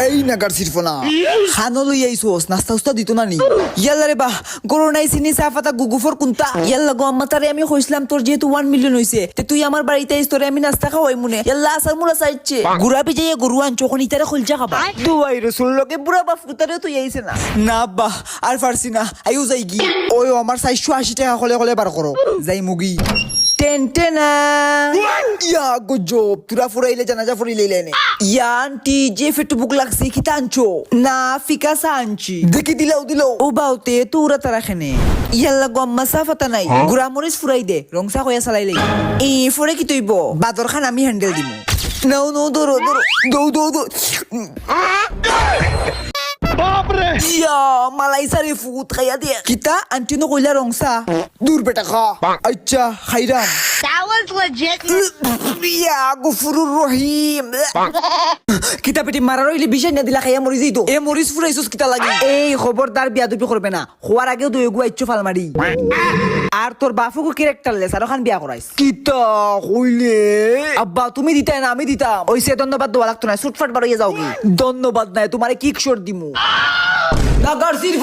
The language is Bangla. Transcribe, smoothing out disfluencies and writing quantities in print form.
এই নাগার সিরফনা খানো লই আইছোস নাস্তা উস্তা দিত না নি ইয়াল্লা রে বাহ গরু নাই চিনি চা পাতা গুগুফর কুন্তা ইয়াল্লা গো আম্মা তারে আমি কইছিলাম তোর যেহেতু 1 মিলিয়ন হইছে তে তুই আমার বাড়িতে আইস তোরে আমি নাস্তা খাওয়াই মনে ইয়াল্লা আসার মুলা চাইছে গুড়া পিজাইয়ে গরু আনছো কোন ইতারে খলজা খাবা দুয়াই রসুল লগে বুড়া বাপ কুতারে তুই আইছে না না বাহ আর ফারসি না আইও যাই গি ওই আমার 480 টাকা কলে কলে বার করো যাই মুগি টেনটেনা ইয়া গজব তুরা ফুরাইলে জানাজা ফুরাইলে লেনে ইয়া আন্টি যে ফেটু বুক লাগছে কি টানছো না ফিকাসা আনছি দেখি দিলাও ও বাউতে তুরা তারা খেনে ইয়াল্লা গম্মা সাফাতা নাই গুড়া মরিচ ফুরাই দে রংসা কইয়া চালাইলে ই ফুরে কি তুইব বাদর খান আমি হ্যান্ডেল দিমু নাও দৌড়ো দৌ বাপরে ইয়া মালাই সারি ফুট খাইয়া দে কিতা আন্টি নো কইলা রংসা দূর বেটা খা আচ্ছা খাইরাম That was legit. ইয়া গফুরুর রহিম কিতা পেটি মারা রইলে বিষয় না দিলা খাইয়া মরি যাইতো এ মরিস ফুরাইছস কিতা লাগি এই খবরদার বিয়াদবি করবে না খোয়ার আগেও দুই গু আইছো ফালমারি আর তোর বাফুকো ক্যারেক্টারলেস আর ওখান বিয়া করাইস কিতা কইলে আব্বা তুমি দিতাই না আমি দিতাম ওইসে ধন্যবাদ দেওয়া লাগতো না সুটফাট বাড়িয়ে যাও কি ধন্যবাদ নাই তোমারে কিক শট দিমু নাগার সিরফ